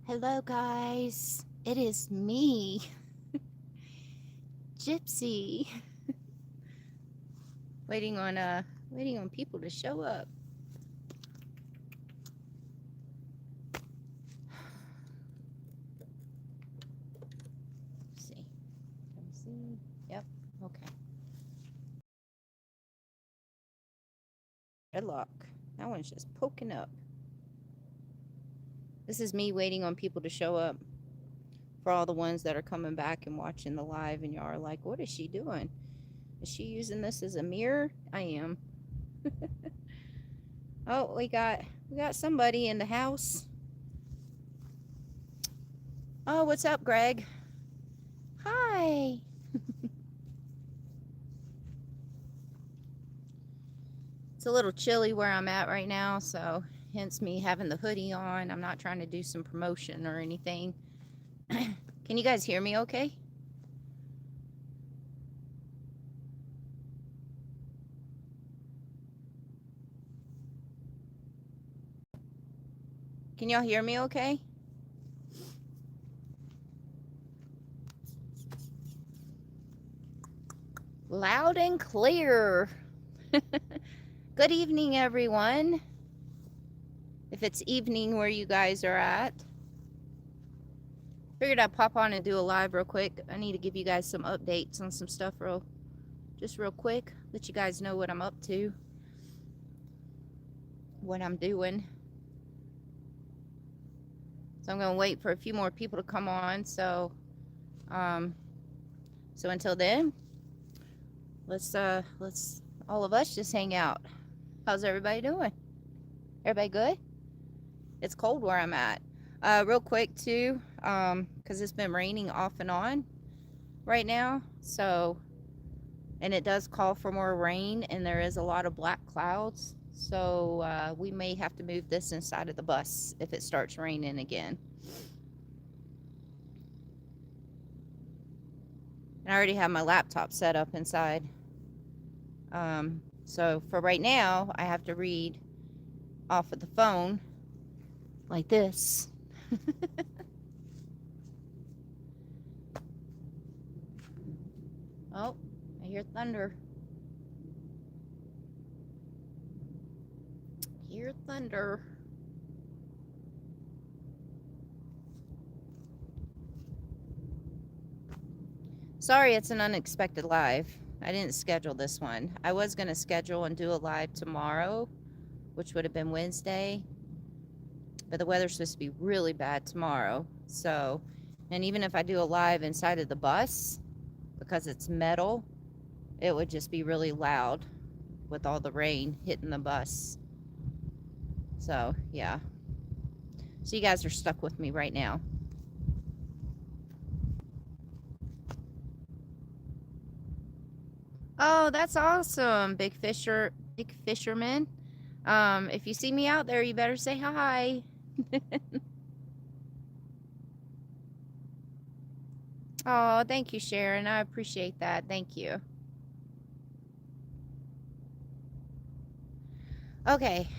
Hello guys, it is me, Gypsy. Waiting on people to show up. Let's see. Can we see? Yep. Okay. Deadlock. That one's just poking up. This is me waiting on people to show up. For all the ones that are coming back and watching the live, and y'all are like, "What is she doing? Is she using this as a mirror?" I am. Oh, we got somebody in the house. Oh, what's up, Greg? Hi. It's a little chilly where I'm at right now, so hence me having the hoodie on. I'm not trying to do some promotion or anything. Can you guys hear me okay? Can y'all hear me okay? Loud and clear. Good evening, everyone. If it's evening where you guys are at. Figured I'd pop on and do a live real quick. I need to give you guys some updates on some stuff real quick. Let you guys know what I'm up to. What I'm doing. So I'm going to wait for a few more people to come on. So until then, let's all of us just hang out. How's everybody doing? Everybody good? It's cold where I'm at. Real quick too, because it's been raining off and on right now. So, and it does call for more rain, and there is a lot of black clouds. So we may have to move this inside of the bus if it starts raining again. And I already have my laptop set up inside. So for right now, I have to read off of the phone like this. Oh, I hear thunder. Hear thunder. Sorry, it's an unexpected live. I didn't schedule this one. I was going to schedule and do a live tomorrow, which would have been Wednesday. But the weather's supposed to be really bad tomorrow. So, and even if I do a live inside of the bus, because it's metal, it would just be really loud with all the rain hitting the bus. So, yeah. So you guys are stuck with me right now. Oh, that's awesome, big fisherman. If you see me out there, you better say hi. Oh, thank you, Sharon. I appreciate that. Thank you. Okay.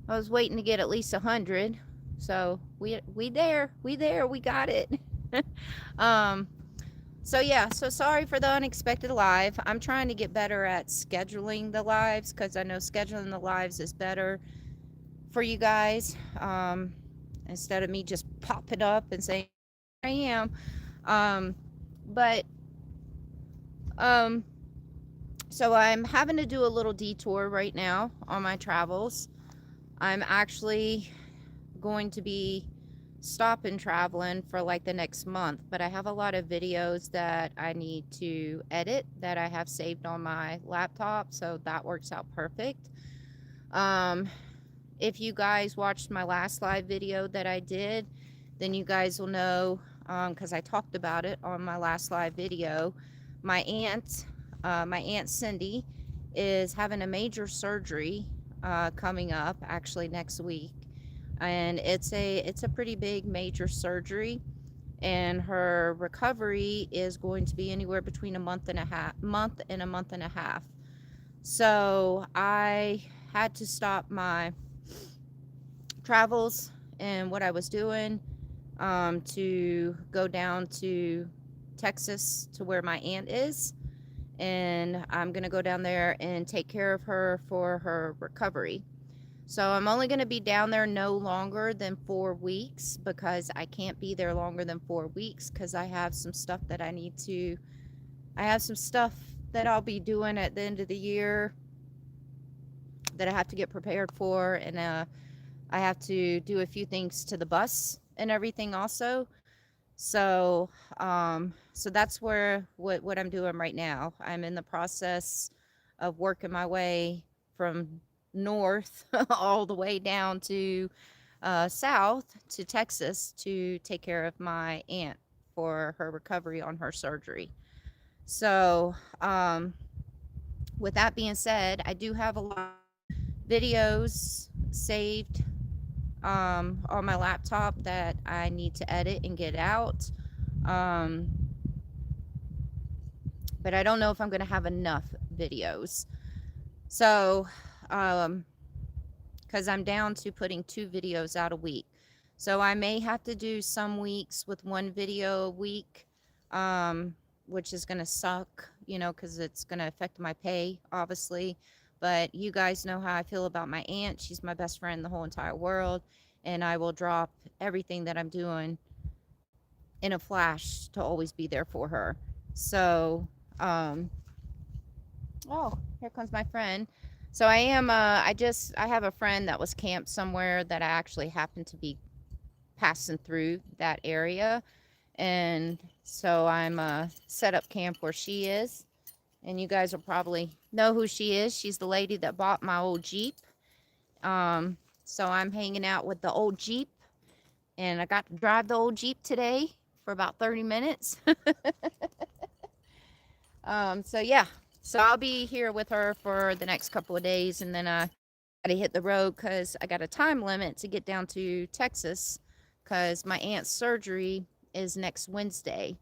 I was waiting to get at least 100. So we there. We got it. So yeah, so sorry for the unexpected live. I'm trying to get better at scheduling the lives, because I know scheduling the lives is better for you guys. Instead of me just popping up and saying I am. So I'm having to do a little detour right now on my travels. I'm actually going to be stopping traveling for like the next month, but I have a lot of videos that I need to edit that I have saved on my laptop, so that works out perfect. If you guys watched my last live video that I did, then you guys will know, because I talked about it on my last live video. My aunt Cindy is having a major surgery coming up actually next week, and it's a pretty big major surgery, and her recovery is going to be anywhere between a month and a half. So I had to stop my travels and what I was doing to go down to Texas to where my aunt is. And I'm going to go down there and take care of her for her recovery. So I'm only going to be down there no longer than 4 weeks, because I can't be there longer than 4 weeks because I have some stuff that I have some stuff that I'll be doing at the end of the year that I have to get prepared for. And I have to do a few things to the bus and everything also. So, so that's what I'm doing right now. I'm in the process of working my way from north all the way down to south to Texas to take care of my aunt for her recovery on her surgery. So, with that being said, I do have a lot of videos saved on my laptop that I need to edit and get out. Um, but I don't know if I'm going to have enough videos. So, because I'm down to putting 2 videos out a week. So I may have to do some weeks with 1 video a week, which is going to suck, you know, because it's going to affect my pay, obviously. But you guys know how I feel about my aunt. She's my best friend in the whole entire world. And I will drop everything that I'm doing in a flash to always be there for her. So, oh, here comes my friend. So I am, I have a friend that was camped somewhere that I actually happened to be passing through that area. And so I'm set up camp where she is. And you guys will probably know who she is. She's the lady that bought my old Jeep. So I'm hanging out with the old Jeep. And I got to drive the old Jeep today for about 30 minutes. So yeah. So I'll be here with her for the next couple of days. And then I got to hit the road because I got a time limit to get down to Texas because my aunt's surgery is next Wednesday.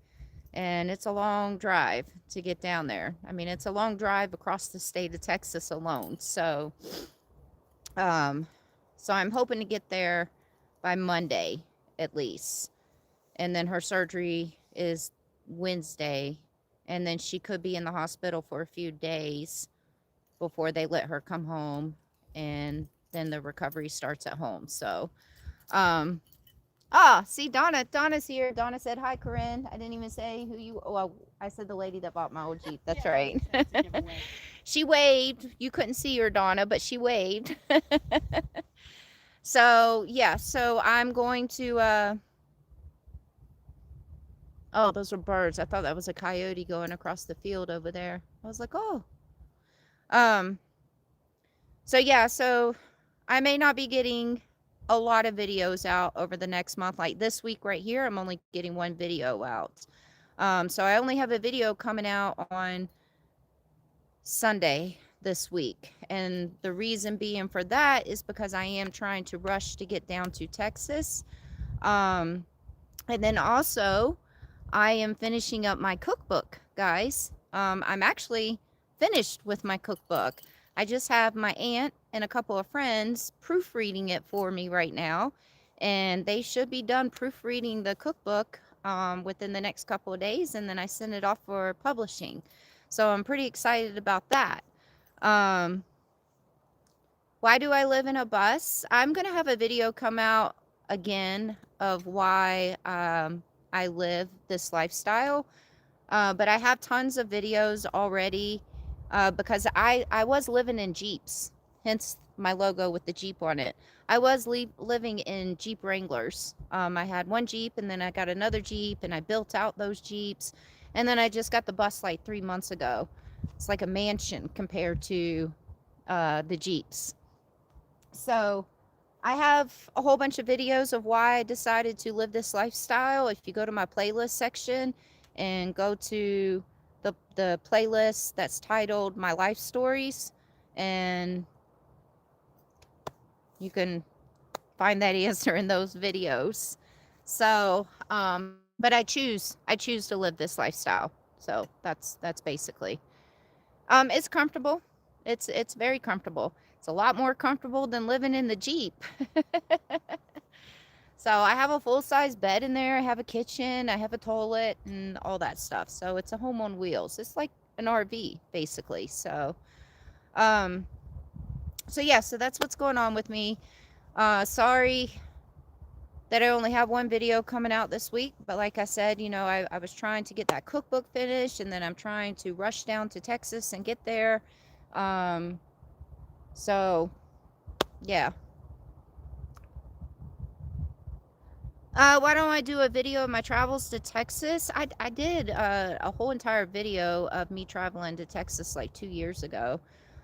And it's a long drive to get down there. I mean, it's a long drive across the state of Texas alone. So, so I'm hoping to get there by Monday at least. And then her surgery is Wednesday. And then she could be in the hospital for a few days before they let her come home. And then the recovery starts at home. So, see, Donna's here. Donna said, hi, Corinne. I didn't even say who you, well, I said the lady that bought my old Jeep. That's right. She waved. You couldn't see her, Donna, but she waved. So, yeah, so I'm going to, oh, those are birds. I thought that was a coyote going across the field over there. I was like, oh. So yeah, so I may not be getting a lot of videos out over the next month. Like this week right here, I'm only getting 1 video out. So I only have a video coming out on Sunday this week. And the reason being for that is because I am trying to rush to get down to Texas. And then also I am finishing up my cookbook, guys. I'm actually finished with my cookbook. I just have my aunt and a couple of friends proofreading it for me right now. And they should be done proofreading the cookbook within the next couple of days. And then I send it off for publishing. So I'm pretty excited about that. Why do I live in a bus? I'm going to have a video come out again of why I live this lifestyle. But I have tons of videos already because I was living in Jeeps, hence my logo with the Jeep on it. I was living in Jeep Wranglers. I had 1 Jeep and then I got another Jeep and I built out those Jeeps. And then I just got the bus like 3 months ago. It's like a mansion compared to the Jeeps. So I have a whole bunch of videos of why I decided to live this lifestyle. If you go to my playlist section and go to the playlist that's titled My Life Stories, and you can find that answer in those videos. So, but I choose to live this lifestyle. So that's basically, it's comfortable. It's very comfortable. It's a lot more comfortable than living in the Jeep. So I have a full-size bed in there. I have a kitchen. I have a toilet and all that stuff. So it's a home on wheels. It's like an RV, basically. Um, so yeah, so that's what's going on with me. Sorry that I only have one video coming out this week, but like I said, you know, I was trying to get that cookbook finished, and then I'm trying to rush down to Texas and get there. So yeah. Why don't I do a video of my travels to Texas? I did a whole entire video of me traveling to Texas like 2 years ago.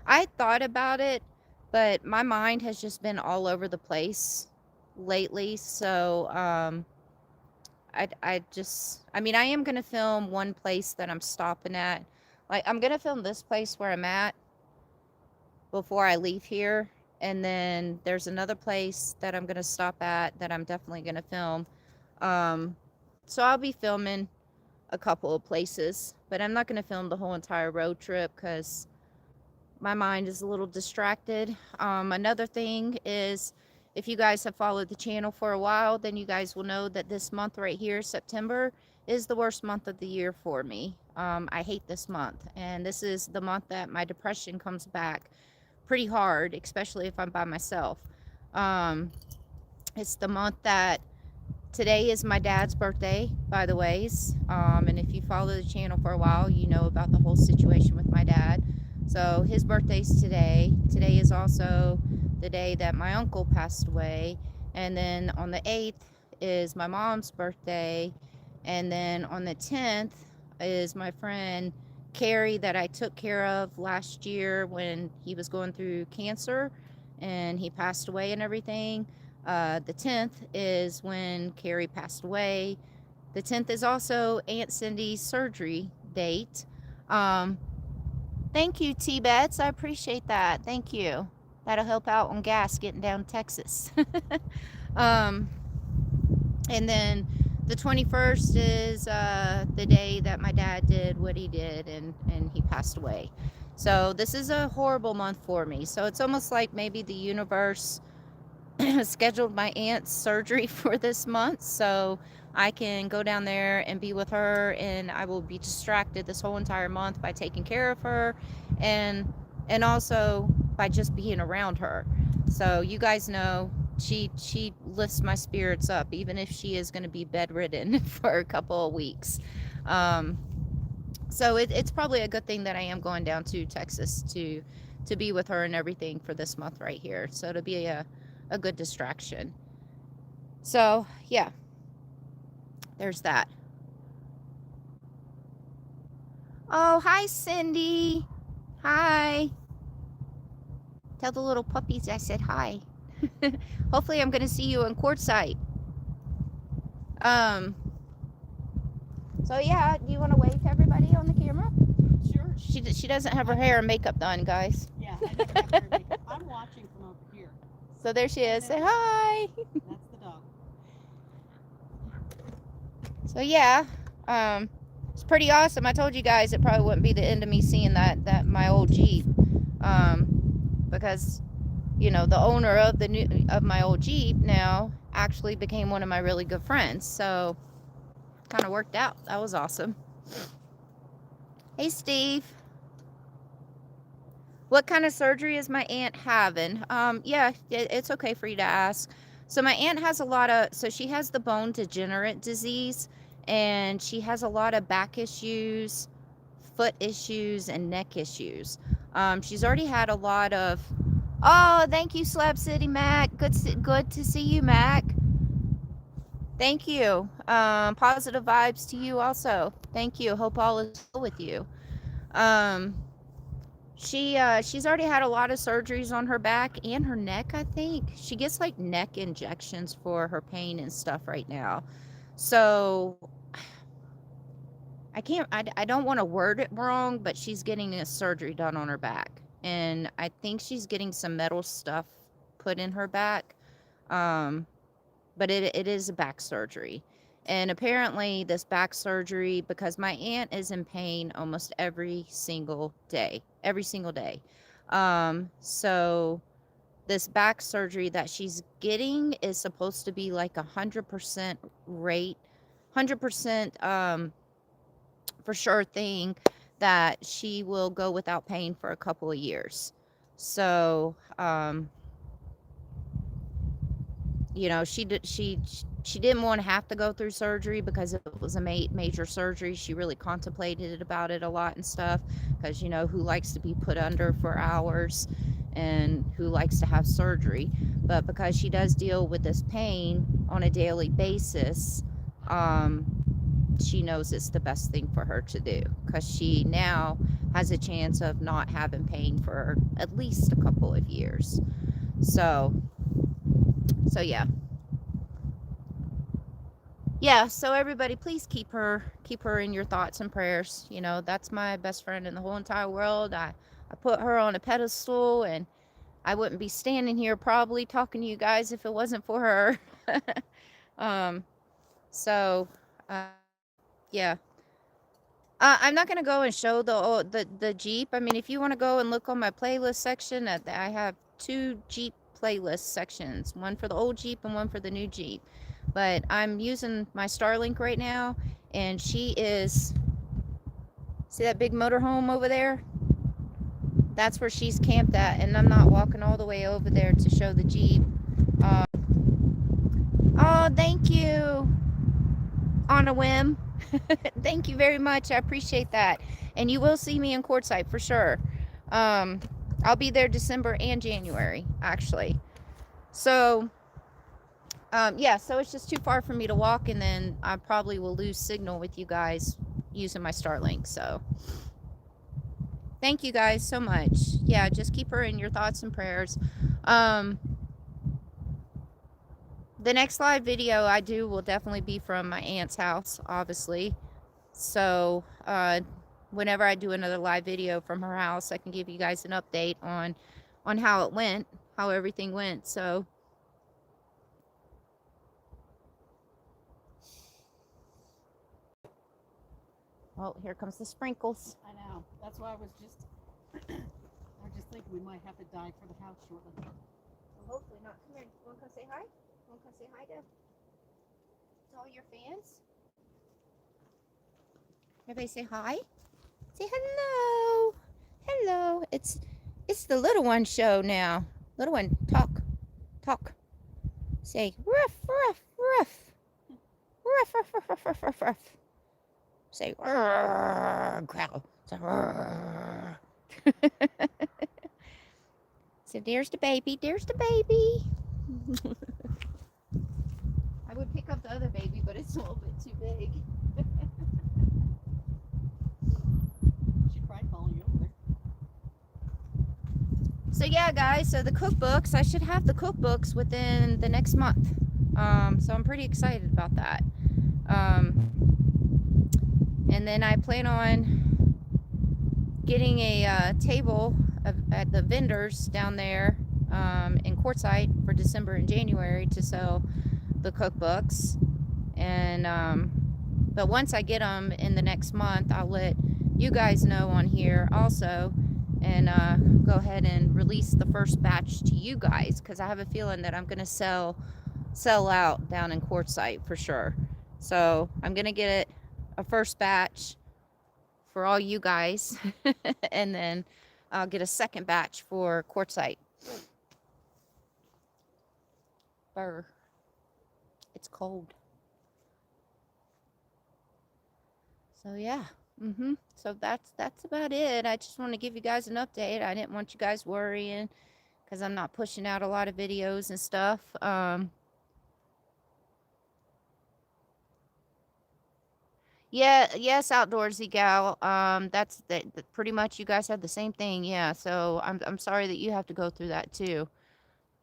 I thought about it, but my mind has just been all over the place lately. So I mean, I am gonna film one place that I'm stopping at. Like, I'm gonna film this place where I'm at before I leave here. And then there's another place that I'm gonna stop at that I'm definitely gonna film. So I'll be filming a couple of places, but I'm not gonna film the whole entire road trip because my mind is a little distracted. Another thing is, if you guys have followed the channel for a while, then you guys will know that this month right here, September, is the worst month of the year for me. I hate this month, and this is the month that my depression comes back pretty hard, especially if I'm by myself. It's the month that today is my dad's birthday, by the ways. And if you follow the channel for a while, you know about the whole situation with my dad. So his birthday's today. Today is also the day that my uncle passed away. And then on the 8th is my mom's birthday. And then on the 10th is my friend Carrie that I took care of last year when he was going through cancer and he passed away and everything. The 10th is when Carrie passed away. The 10th is also Aunt Cindy's surgery date. Thank you, T-Bets. I appreciate that. Thank you. That'll help out on gas getting down to Texas. And then the 21st is the day that my dad did what he did, and he passed away. So this is a horrible month for me. So it's almost like maybe the universe scheduled my aunt's surgery for this month so I can go down there and be with her, and I will be distracted this whole entire month by taking care of her and also by just being around her. So you guys know she lifts my spirits up, even if she is going to be bedridden for a couple of weeks. So it's probably a good thing that I am going down to Texas to be with her and everything for this month right here. So it'll be a good distraction. So yeah, there's that. Oh, hi, Cindy. Hi. Tell the little puppies I said hi. Hopefully I'm going to see you in Quartzsite. So yeah, do you want to wave to everybody on the camera? Sure. She doesn't have her hair and makeup done, guys. Yeah, I don't have hair and makeup. I'm watching from over here. So there she is. Say hi. That's the dog. So yeah, it's pretty awesome. I told you guys it probably wouldn't be the end of me seeing that my old Jeep, because you know the owner of my old Jeep now actually became one of my really good friends. So kind of worked out. That was awesome. Hey, Steve. What kind of surgery is my aunt having? Yeah, it's okay for you to ask. So my aunt has she has the bone degenerate disease, and she has a lot of back issues, foot issues, and neck issues. She's already had a lot of, oh, thank you, Slab City Mac. Good to see you, Mac. Thank you. Positive vibes to you also. Thank you. Hope all is well with you. She's already had a lot of surgeries on her back and her neck, I think. She gets like neck injections for her pain and stuff right now. So I don't want to word it wrong, but she's getting a surgery done on her back. And I think she's getting some metal stuff put in her back. But it is a back surgery. And apparently this back surgery, because my aunt is in pain almost every single day. So this back surgery that she's getting is supposed to be like 100% rate, 100% for sure thing that she will go without pain for a couple of years. So, you know, she didn't want to have to go through surgery because it was a major surgery. She really contemplated about it a lot and stuff, because, you know, who likes to be put under for hours and who likes to have surgery. But because she does deal with this pain on a daily basis, she knows it's the best thing for her to do, because she now has a chance of not having pain for at least a couple of years. So yeah. Yeah, so everybody, please keep her in your thoughts and prayers. You know, that's my best friend in the whole entire world. I put her on a pedestal, and I wouldn't be standing here probably talking to you guys if it wasn't for her. So yeah. I'm not gonna go and show the Jeep. I mean, if you want to go and look on my playlist section, I have 2 Jeep playlist sections, one for the old Jeep and one for the new Jeep. But I'm using my Starlink right now, and she is, see that big motorhome over there? That's where she's camped at, and I'm not walking all the way over there to show the Jeep. Oh, thank you. On a whim. Thank you very much. I appreciate that. And you will see me in Quartzsite for sure. I'll be there December and January, actually. So, yeah, so it's just too far for me to walk, and then I probably will lose signal with you guys using my Starlink. So, thank you guys so much. Yeah, just keep her in your thoughts and prayers. The next live video I do will definitely be from my aunt's house, obviously. So, whenever I do another live video from her house, I can give you guys an update on how it went, how everything went. So, oh, here comes the sprinkles. I know. That's why I was just thinking we might have to die for the house shortly. Well, hopefully not. Come here. You want to come say hi? You want to come say hi to all your fans? Everybody say hi. Say hello. Hello. It's the little one show now. Little one, talk. Say ruff, ruff, ruff. Ruff, ruff, ruff, ruff, ruff, ruff, ruff. Say growl. Say so there's the baby. There's the baby. I would pick up the other baby, but it's a little bit too big. She tried calling you over there. So yeah, guys, so the cookbooks, I should have the cookbooks within the next month. So I'm pretty excited about that. And then I plan on getting a table at the vendors down there in Quartzsite for December and January to sell the cookbooks. And but once I get them in the next month, I'll let you guys know on here also, and go ahead and release the first batch to you guys, because I have a feeling that I'm going to sell out down in Quartzsite for sure. So I'm going to get a first batch for all you guys and then I'll get a second batch for Quartzsite. Burr. It's cold. So yeah. So that's about it. I just want to give you guys an update. I didn't want you guys worrying because I'm not pushing out a lot of videos and stuff. Yeah, yes, outdoorsy gal. That's pretty much you guys had the same thing. Yeah, so I'm sorry that you have to go through that too.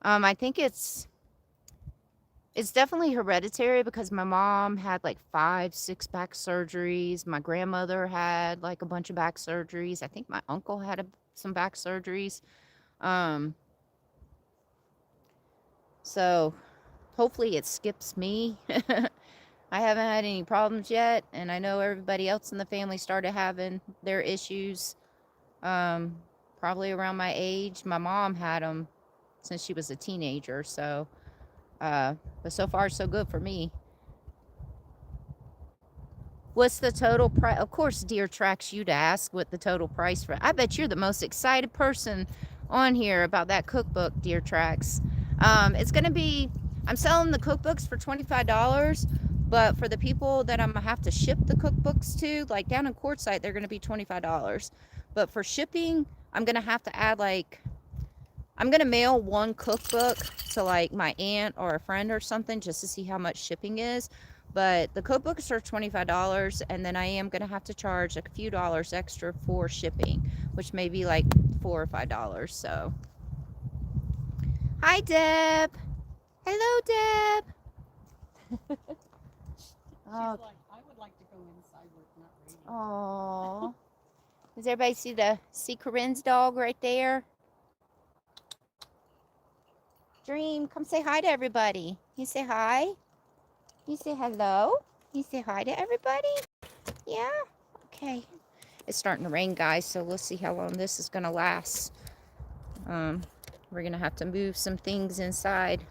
I think it's definitely hereditary, because my mom had like 5, 6 back surgeries. My grandmother had like a bunch of back surgeries. I think my uncle had some back surgeries. So hopefully it skips me. I haven't had any problems yet, and I know everybody else in the family started having their issues probably around my age. My mom had them since she was a teenager. So, but so far so good for me. What's the total price? Of course, Deer tracks you to ask what the total price for. I bet you're the most excited person on here about that cookbook, Deer tracks. It's gonna be. I'm selling the cookbooks for $25, but for the people that I'm gonna have to ship the cookbooks to, like down in Quartzsite, they're gonna be $25. But for shipping, I'm gonna have to add like. I'm gonna mail one cookbook to like my aunt or a friend or something just to see how much shipping is. But the cookbooks are $25, and then I am gonna have to charge a few dollars extra for shipping, which may be like $4 or $5. So, hi Deb. Hello Deb. She's Oh, like, I would like to go inside with not reading. oh. Does everybody see Corinne's dog right there? Dream, come say hi to everybody. You say hi? You say hello? You say hi to everybody? Yeah? Okay. It's starting to rain, guys, so we'll see how long this is going to last. We're going to have to move some things inside.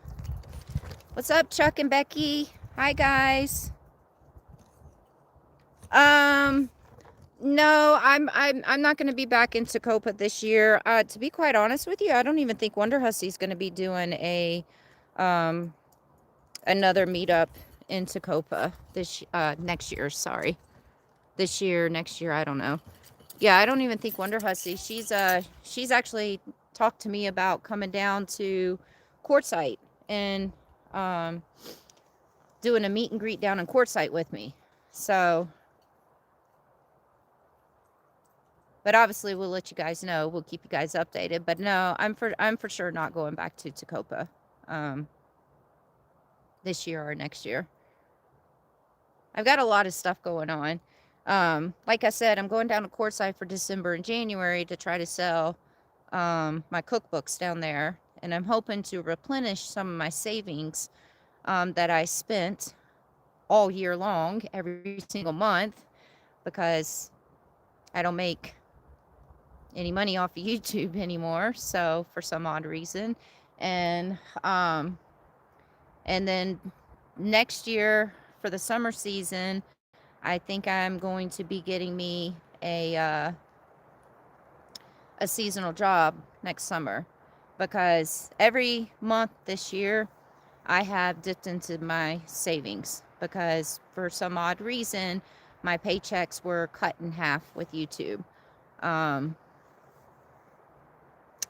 What's up, Chuck and Becky? Hi, guys. No, I'm not going to be back in Tacoma this year. To be quite honest with you, I don't even think Wonder Hussy's going to be doing a another meetup in Tacoma this next year. Sorry, this year, next year, I don't know. Yeah, I don't even think Wonder Hussy. She's actually talked to me about coming down to Quartzsite and doing a meet and greet down in Quartzsite with me. So. But obviously, we'll let you guys know. We'll keep you guys updated. But no, I'm for sure not going back to Tacoma this year or next year. I've got a lot of stuff going on. Like I said, I'm going down to Quartzsite for December and January to try to sell my cookbooks down there. And I'm hoping to replenish some of my savings that I spent all year long, every single month, because I don't make any money off of YouTube anymore, so for some odd reason. And then next year for the summer season, I think I'm going to be getting me a seasonal job next summer, because every month this year I have dipped into my savings because for some odd reason my paychecks were cut in half with YouTube.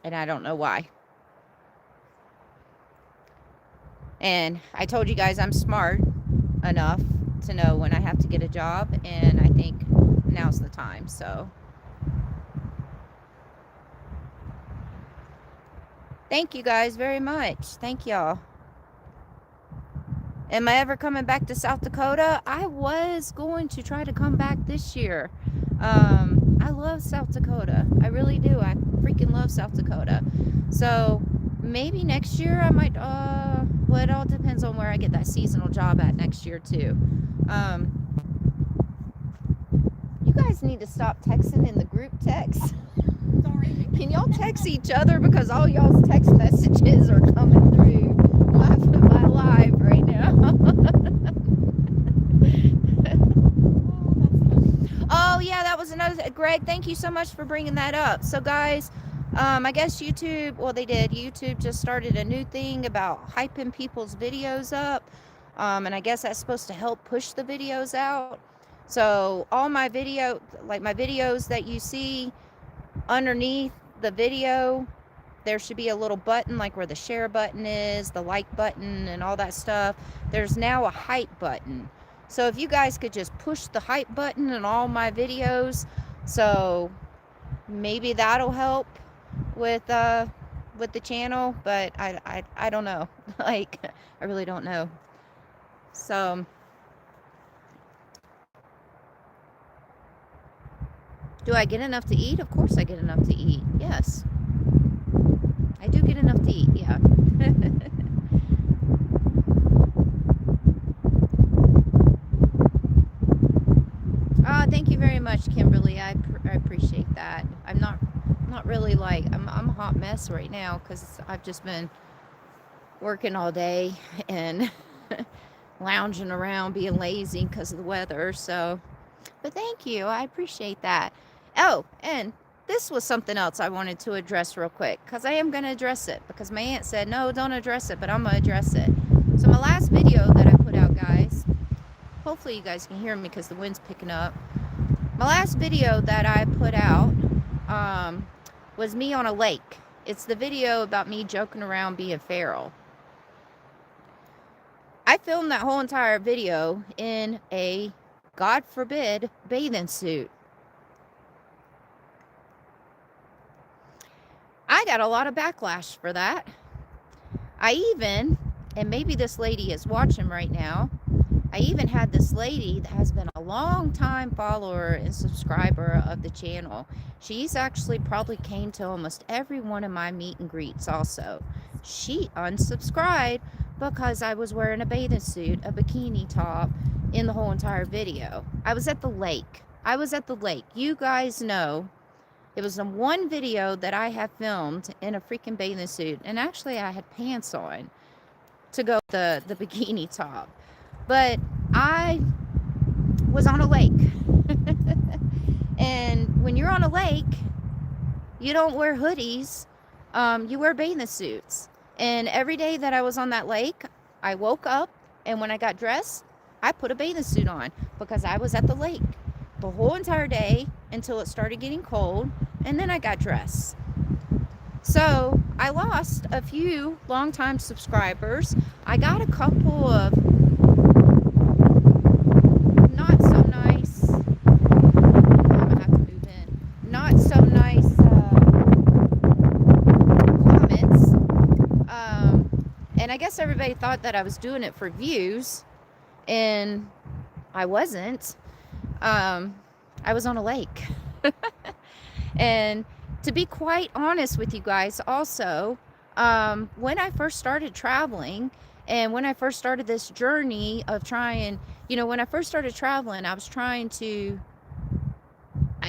And I don't know why. And I told you guys I'm smart enough to know when I have to get a job, and I think now's the time. So thank you guys very much. Thank y'all. Am I ever coming back to South Dakota? I was going to try to come back this year. I love South Dakota. I really do. I freaking love South Dakota. So maybe next year I might, well, it all depends on where I get that seasonal job at next year too. You guys need to stop texting in the group text. Sorry. Can y'all text each other, because all y'all's text messages are coming through my live right now. Oh yeah, that was another. Greg, thank you so much for bringing that up. So guys, I guess YouTube, well, YouTube just started a new thing about hyping people's videos up, and I guess that's supposed to help push the videos out. So all my videos that you see underneath the video, there should be a little button like where the share button is, the like button, and all that stuff. There's now a hype button. So if you guys could just push the hype button in all my videos, so maybe that'll help with the channel. But I don't know. Like, I really don't know. So do I get enough to eat? Of course I get enough to eat. Yes. I do get enough to eat, yeah. Thank you very much, Kimberly. I appreciate that. I'm not not really like, I'm a hot mess right now because I've just been working all day and lounging around being lazy because of the weather. So, but thank you. I appreciate that. Oh, and this was something else I wanted to address real quick because I am going to address it because my aunt said, no, don't address it, but I'm going to address it. So my last video that I put out, guys, hopefully you guys can hear me because the wind's picking up. My last video that I put out was me on a lake. It's the video about me joking around being feral. I filmed that whole entire video in a, God forbid, bathing suit. I got a lot of backlash for that. I even, and maybe this lady is watching right now, I even had this lady that has been a long time follower and subscriber of the channel. She's actually probably came to almost every one of my meet and greets also. She unsubscribed because I was wearing a bathing suit, a bikini top in the whole entire video. I was at the lake. I was at the lake. You guys know it was the one video that I have filmed in a freaking bathing suit. And actually I had pants on to go with the bikini top. But I was on a lake. And when you're on a lake, you don't wear hoodies. You wear bathing suits. And every day that I was on that lake, I woke up, and when I got dressed, I put a bathing suit on because I was at the lake the whole entire day until it started getting cold, and then I got dressed. So I lost a few longtime subscribers. I got a couple of not so nice, I'm gonna have to move in, not so nice comments. And I guess everybody thought that I was doing it for views, and I wasn't. I was on a lake. And to be quite honest with you guys also, when I first started traveling and when I first started this journey of trying, when I first started traveling, I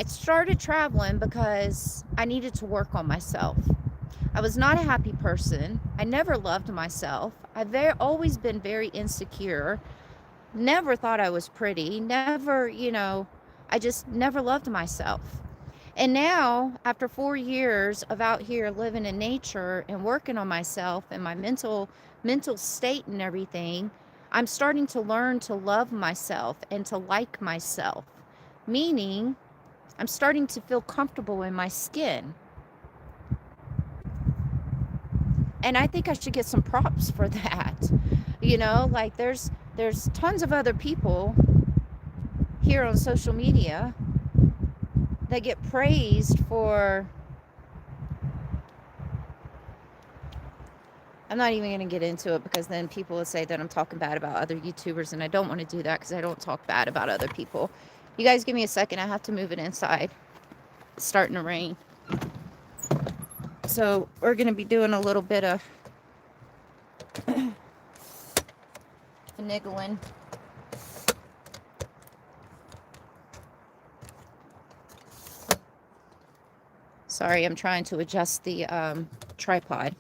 started traveling because I needed to work on myself. I was not a happy person. I never loved myself. I've always been very insecure. Never thought I was pretty. Never, I just never loved myself. And now, after 4 years of out here living in nature and working on myself and my mental state and everything, I'm starting to learn to love myself and to like myself. Meaning, I'm starting to feel comfortable in my skin. And I think I should get some props for that. Like there's tons of other people here on social media that get praised for, I'm not even going to get into it because then people will say that I'm talking bad about other YouTubers, and I don't want to do that because I don't talk bad about other people. You guys give me a second. I have to move it inside. It's starting to rain. So we're going to be doing a little bit of finagling. Sorry, I'm trying to adjust the tripod.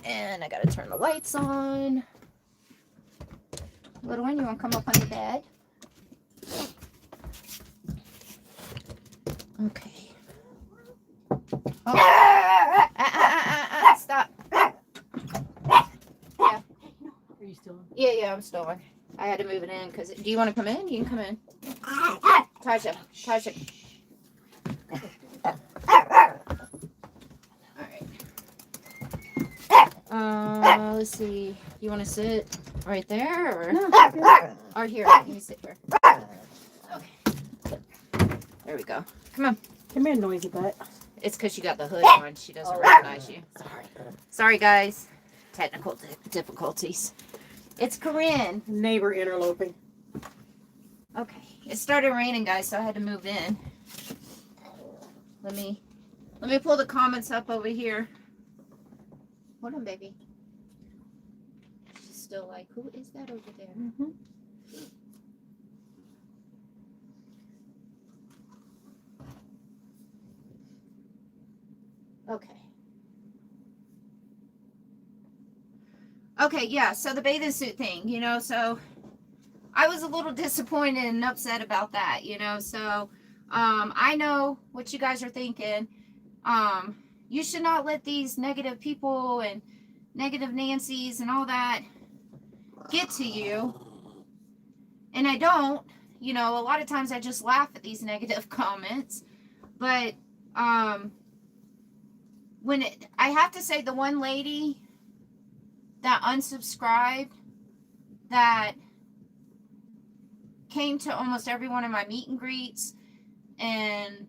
And I gotta turn the lights on. Little one, you wanna come up on the bed? Okay. Oh. Stop. Yeah. Are you still on? Yeah, I'm still on. I had to move it in because, do you want to come in? You can come in. Tasha. Alright. Let's see. You want to sit right there? Or? No. Or here. Let me sit here. Okay. There we go. Come on. Come here, noisy butt. It's because you got the hood on. She doesn't recognize you. Sorry, guys. Technical difficulties. It's Corinne. Neighbor interloping. Okay. It started raining, guys, so I had to move in. Let me pull the comments up over here. Hold on, baby. She's still like, who is that over there? Mm-hmm. Okay. Okay, yeah, so the bathing suit thing, so I was a little disappointed and upset about that, so I know what you guys are thinking. You should not let these negative people and negative Nancy's and all that get to you. And I don't, a lot of times I just laugh at these negative comments. But I have to say, the one lady that unsubscribed, that came to almost every one of my meet and greets and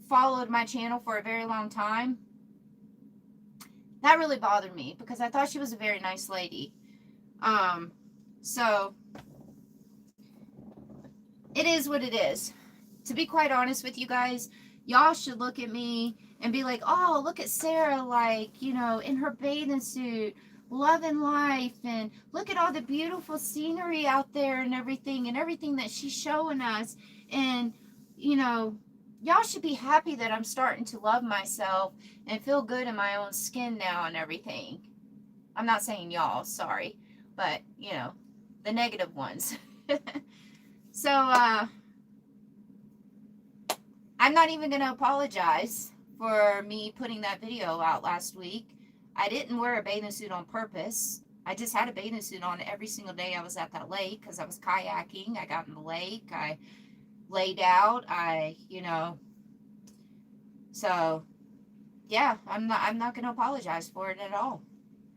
followed my channel for a very long time, that really bothered me because I thought she was a very nice lady. So it is what it is. To be quite honest with you guys, y'all should look at me and be like, oh, look at Sarah, like, in her bathing suit, loving life, and look at all the beautiful scenery out there and everything that she's showing us. And, y'all should be happy that I'm starting to love myself and feel good in my own skin now and everything. I'm not saying y'all, sorry, but, the negative ones. So, I'm not even going to apologize for me putting that video out last week. I didn't wear a bathing suit on purpose. I just had a bathing suit on every single day I was at that lake because I was kayaking. I got in the lake. I laid out. So, yeah, I'm not going to apologize for it at all.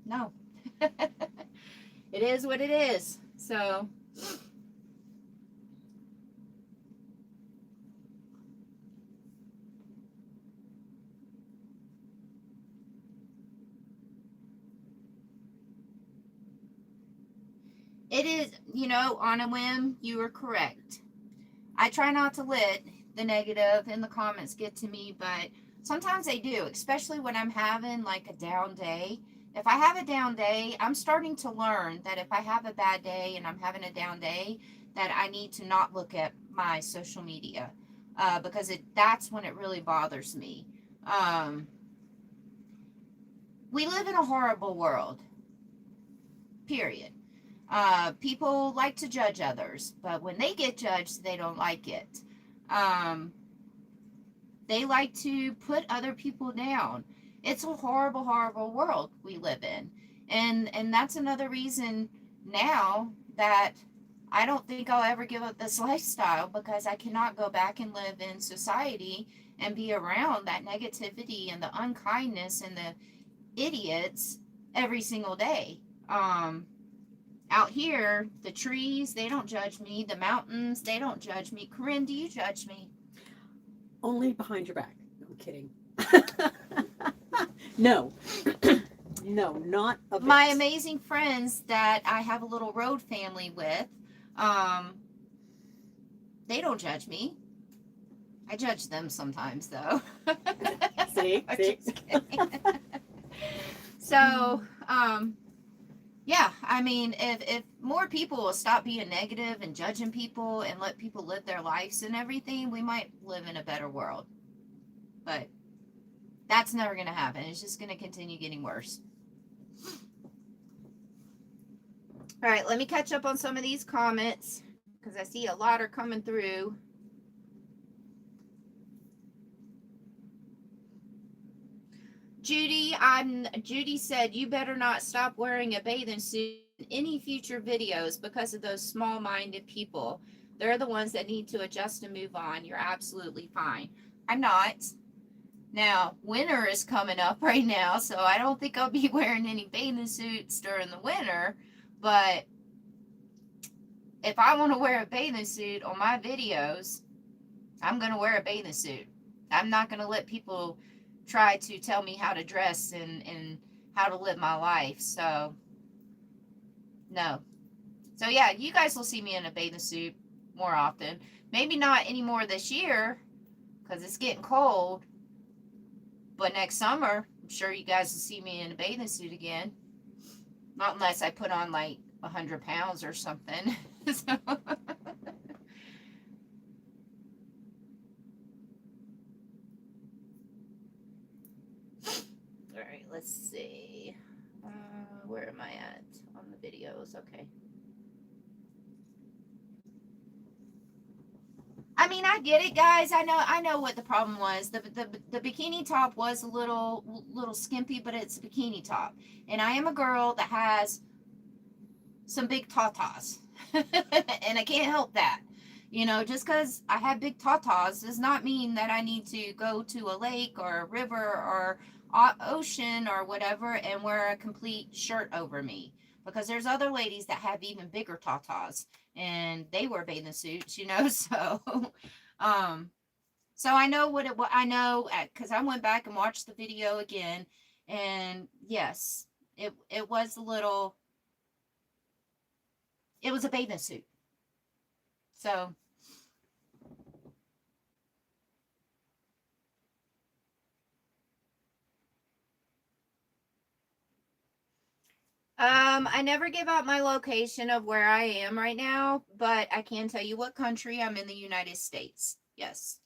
No. It is what it is. So, it is, on a whim, you are correct. I try not to let the negative in the comments get to me, but sometimes they do, especially when I'm having like a down day. If I have a down day, I'm starting to learn that if I have a bad day and I'm having a down day, that I need to not look at my social media because that's when it really bothers me. We live in a horrible world, period. People like to judge others, but when they get judged, they don't like it. They like to put other people down. It's a horrible, horrible world we live in. And that's another reason now that I don't think I'll ever give up this lifestyle, because I cannot go back and live in society and be around that negativity and the unkindness and the idiots every single day. Out here, the trees, they don't judge me. The mountains, they don't judge me. Corinne, do you judge me? Only behind your back. No, I'm kidding. No. No, not a bit. My amazing friends that I have a little road family with, they don't judge me. I judge them sometimes, though. See? So, yeah, I mean, if more people will stop being negative and judging people and let people live their lives and everything, we might live in a better world. But that's never going to happen. It's just going to continue getting worse. All right, let me catch up on some of these comments because I see a lot are coming through. Judy said, you better not stop wearing a bathing suit in any future videos because of those small-minded people. They're the ones that need to adjust and move on. You're absolutely fine. I'm not. Now, winter is coming up right now, so I don't think I'll be wearing any bathing suits during the winter. But if I want to wear a bathing suit on my videos, I'm going to wear a bathing suit. I'm not going to let people try to tell me how to dress and how to live my life. So, no. So, yeah, you guys will see me in a bathing suit more often. Maybe not anymore this year because it's getting cold. But next summer, I'm sure you guys will see me in a bathing suit again. Not unless I put on like 100 pounds or something. So. Let's see. Where am I at on the videos? Okay. I mean, I get it, guys. I know what the problem was. The bikini top was a little skimpy, but it's a bikini top, and I am a girl that has some big tatas, and I can't help that. You know, just because I have big tatas does not mean that I need to go to a lake or a river or ocean or whatever and wear a complete shirt over me. Because there's other ladies that have even bigger tatas and they wear bathing suits, you know. Um, so I know what I know because I went back and watched the video again, and yes, it was a little. It was a bathing suit. So I never give out my location of where I am right now, but I can tell you what country I'm in. The United States. Yes.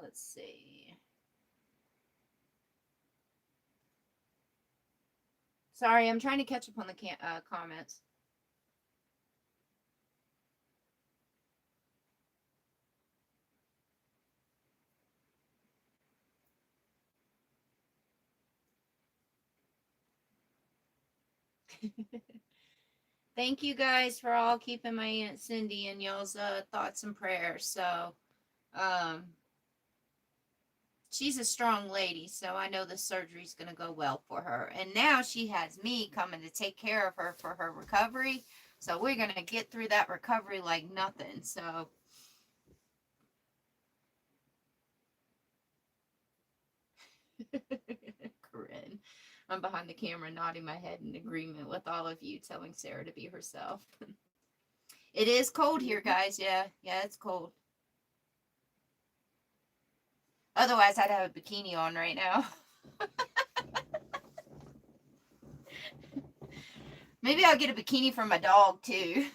Let's see. Sorry, I'm trying to catch up on the comments. Thank you guys for all keeping my Aunt Cindy and y'all's thoughts and prayers. So, um, she's a strong lady, so I know the surgery's going to go well for her. And now she has me coming to take care of her for her recovery. So we're going to get through that recovery like nothing. So Corinne, I'm behind the camera nodding my head in agreement with all of you telling Sarah to be herself. It is cold here, guys. Yeah, it's cold. Otherwise, I'd have a bikini on right now. Maybe I'll get a bikini for my dog, too.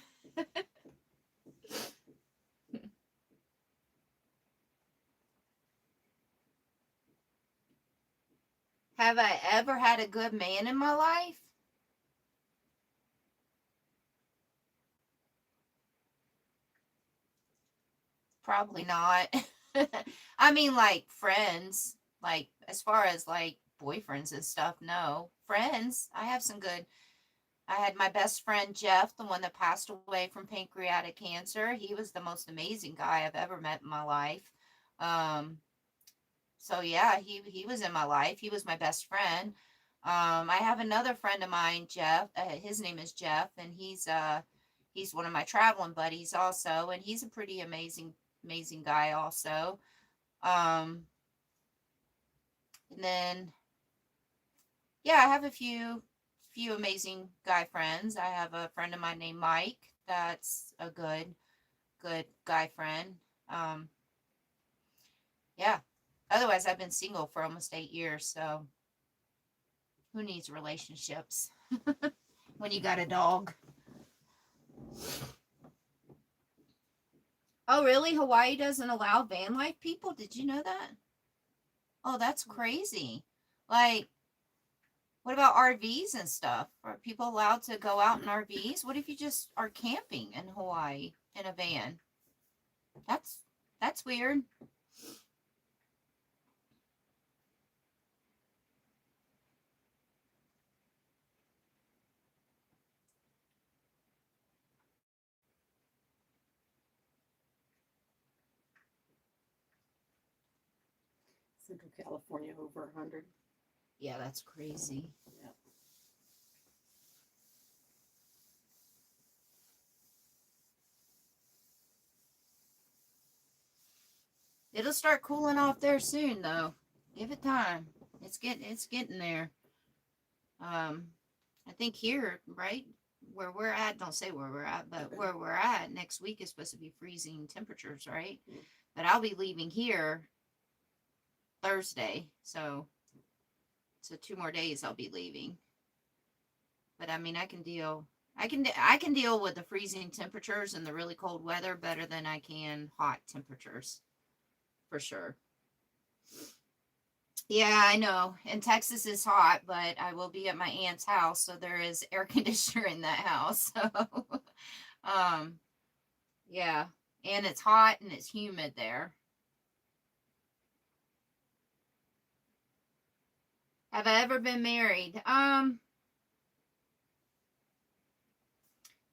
Have I ever had a good man in my life? Probably not. I mean, like friends, like as far as like boyfriends and stuff, no. Friends, I have some good. I had my best friend Jeff, the one that passed away from pancreatic cancer. He was the most amazing guy I've ever met in my life. Um, so yeah, he was in my life. He was my best friend. I have another friend of mine, Jeff. His name is Jeff, and he's one of my traveling buddies also, and he's a pretty amazing guy also. Um, and then yeah, I have a few amazing guy friends. I have a friend of mine named Mike. That's a good guy friend. Um, yeah. Otherwise, I've been single for almost 8 years, so who needs relationships when you got a dog? Oh, really? Hawaii doesn't allow van life people? Did you know that? Oh, that's crazy. Like, what about RVs and stuff? Are people allowed to go out in RVs? What if you just are camping in Hawaii in a van? That's that's weird. Central California over 100. Yeah, that's crazy. Yeah. It'll start cooling off there soon though. Give it time. It's getting there. Um I think here, right? Where we're at, don't say where we're at, but where we're at next week is supposed to be freezing temperatures, right? But I'll be leaving here Thursday. So So 2 more days I'll be leaving. But I mean, I can deal. I can deal with the freezing temperatures and the really cold weather better than I can hot temperatures, for sure. Yeah, I know. And Texas is hot, but I will be at my aunt's house, so there is air conditioner in that house. So, um, yeah, and it's hot and it's humid there. Have I ever been married?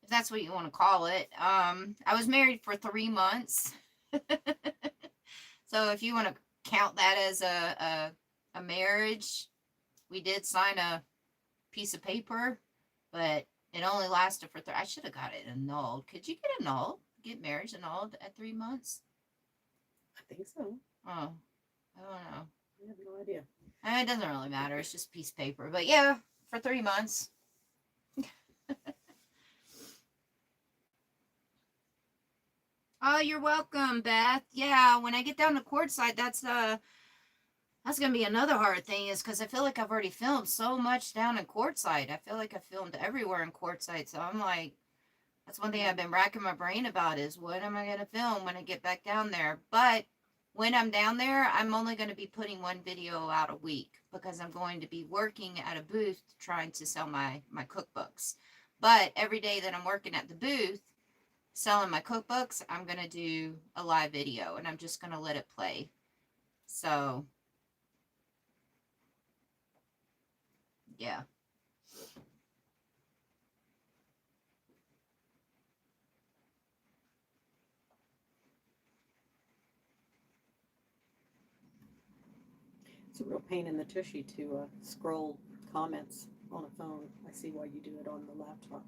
If that's what you want to call it. I was married for 3 months. So if you want to count that as a marriage, we did sign a piece of paper, but it only lasted for I should have got it annulled. Could you get annulled? Get marriage annulled at 3 months? I think so. Oh, I don't know. I have no idea. It doesn't really matter. It's just a piece of paper. But yeah, for 3 months. Oh, you're welcome, Beth. Yeah, when I get down to Quartzsite, that's gonna be another hard thing, is because I feel like I've already filmed so much down in Quartzsite. I feel like I filmed everywhere in Quartzsite, so I'm like, that's one thing I've been racking my brain about, is what am I gonna film when I get back down there? But when I'm down there, I'm only going to be putting one video out a week, because I'm going to be working at a booth trying to sell my cookbooks. But every day that I'm working at the booth selling my cookbooks, I'm going to do a live video, and I'm just going to let it play. So, yeah. It's a real pain in the tushy to scroll comments on a phone. I see why you do it on the laptop.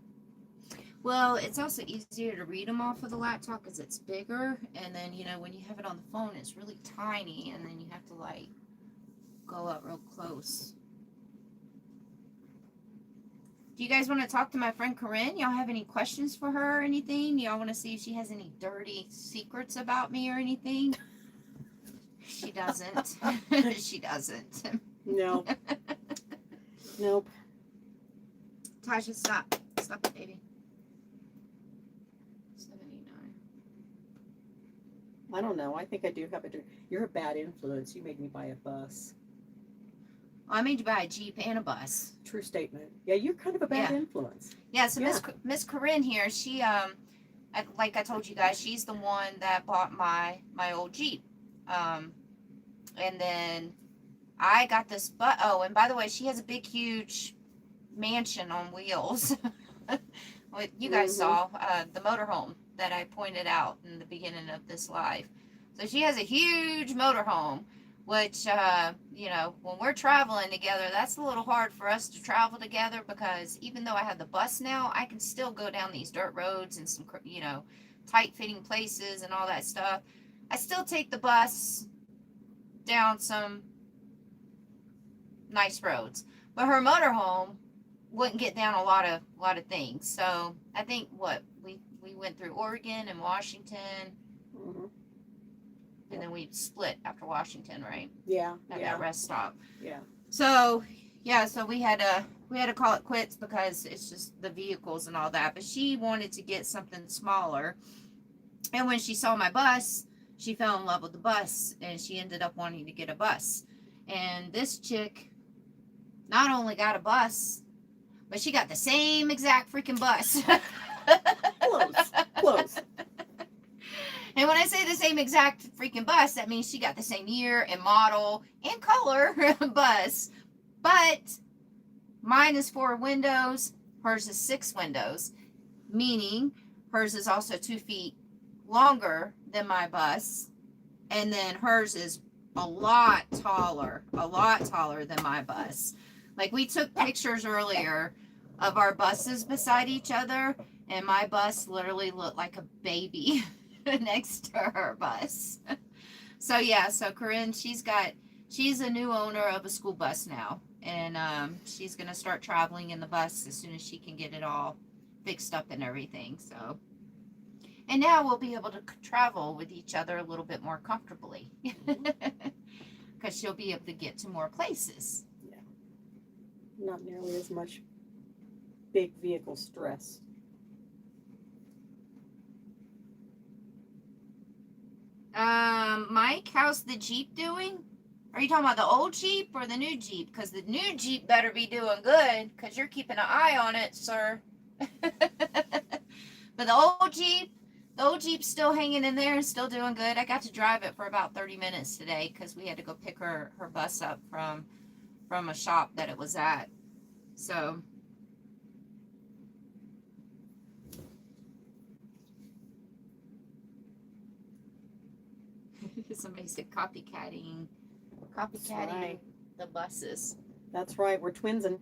Well, it's also easier to read them off of the laptop because it's bigger. And then, you know, when you have it on the phone, it's really tiny. And then you have to, like, go up real close. Do you guys want to talk to my friend Corinne? Y'all have any questions for her or anything? Y'all want to see if she has any dirty secrets about me or anything? She doesn't. She doesn't. No. Nope. Tasha, stop. Stop it, baby. 79. I don't know. I think I do have a. You're a bad influence. You made me buy a bus. Well, I made you buy a Jeep and a bus. True statement. Yeah, you're kind of a bad influence. Yeah, so Miss Corinne here, she like I told you guys, she's the one that bought my old Jeep. And then I got this oh, and by the way, she has a big huge mansion on wheels. What you guys saw, the motorhome that I pointed out in the beginning of this live. So she has a huge motorhome, which, you know, when we're traveling together, that's a little hard for us to travel together, because even though I have the bus now, I can still go down these dirt roads and some, you know, tight fitting places and all that stuff. I still take the bus down some nice roads, but her motorhome wouldn't get down a lot of things. So I think we went through Oregon and Washington, and then we split after Washington, right? Yeah. At that rest stop. Yeah. So yeah, so we had to call it quits because it's just the vehicles and all that. But she wanted to get something smaller, and when she saw my bus, she fell in love with the bus, and she ended up wanting to get a bus. And this chick not only got a bus, but she got the same exact freaking bus. Close. And when I say the same exact freaking bus, that means she got the same year and model and color bus. But mine is 4 windows, hers is 6 windows, meaning hers is also 2 feet longer than my bus. And then hers is a lot taller than my bus. Like, we took pictures earlier of our buses beside each other, and my bus literally looked like a baby next to her bus. So yeah, so Corinne, she's a new owner of a school bus now, and she's gonna start traveling in the bus as soon as she can get it all fixed up and everything. So, and now we'll be able to travel with each other a little bit more comfortably, because she'll be able to get to more places. Yeah. Not nearly as much big vehicle stress. Mike, how's the Jeep doing? Are you talking about the old Jeep or the new Jeep? Because the new Jeep better be doing good, because you're keeping an eye on it, sir. But the old Jeep's still hanging in there and still doing good. I got to drive it for about 30 minutes today because we had to go pick her bus up from a shop that it was at. So somebody said copycatting Right. the buses. That's right. We're twinsing.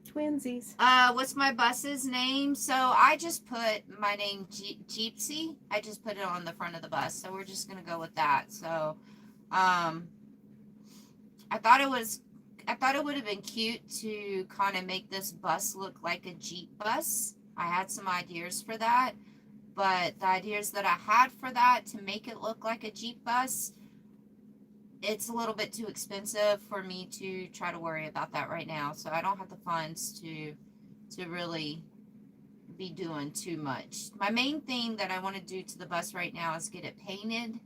Twinsies. What's my bus's name? So I just put my name Jeepsy. I just put it on the front of the bus. So we're just gonna go with that. So, I thought it would have been cute to kind of make this bus look like a Jeep bus. I had some ideas for that, but the ideas that I had for that to make it look like a Jeep bus, it's a little bit too expensive for me to try to worry about that right now. So I don't have the funds to really be doing too much. My main thing that I want to do to the bus right now is get it painted.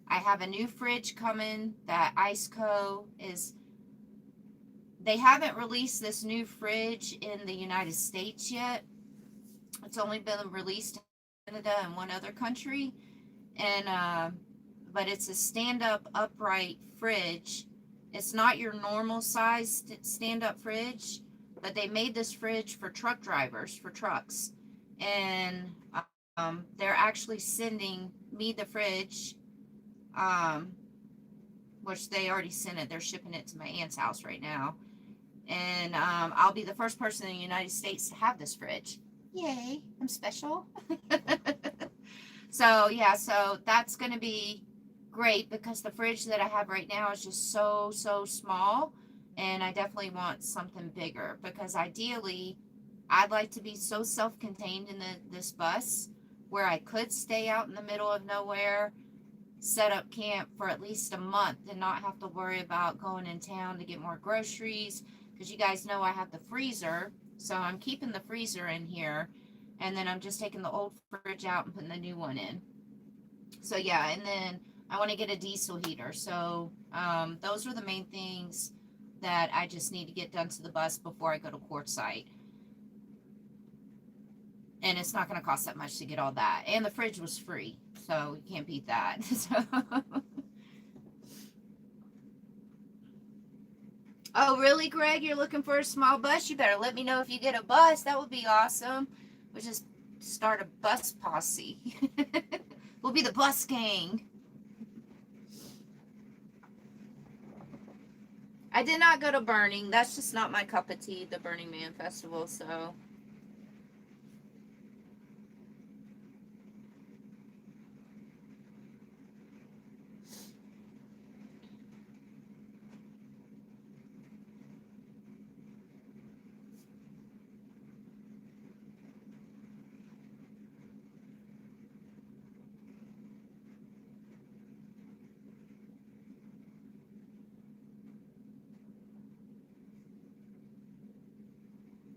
I have a new fridge coming that Iceco is. They haven't released this new fridge in the United States yet. It's only been released in Canada and one other country, and but it's a stand-up upright fridge. It's not your normal size stand-up fridge, but they made this fridge for truck drivers, for trucks, and they're actually sending me the fridge, which they already sent it. They're shipping it to my aunt's house right now, and I'll be the first person in the United States to have this fridge. Yay, I'm special. So yeah, so that's gonna be great because the fridge that I have right now is just so small, and I definitely want something bigger because ideally I'd like to be so self-contained in this bus where I could stay out in the middle of nowhere, set up camp for at least a month and not have to worry about going in town to get more groceries, because you guys know I have the freezer, so I'm keeping the freezer in here, and then I'm just taking the old fridge out and putting the new one in. So yeah, and then I want to get a diesel heater. So those are the main things that I just need to get done to the bus before I go to Quartzsite. And it's not going to cost that much to get all that. And the fridge was free, so you can't beat that. So. Oh, really, Greg? You're looking for a small bus? You better let me know if you get a bus. That would be awesome. We'll just start a bus posse. We'll be the bus gang. I did not go to Burning. That's just not my cup of tea, the Burning Man Festival, so.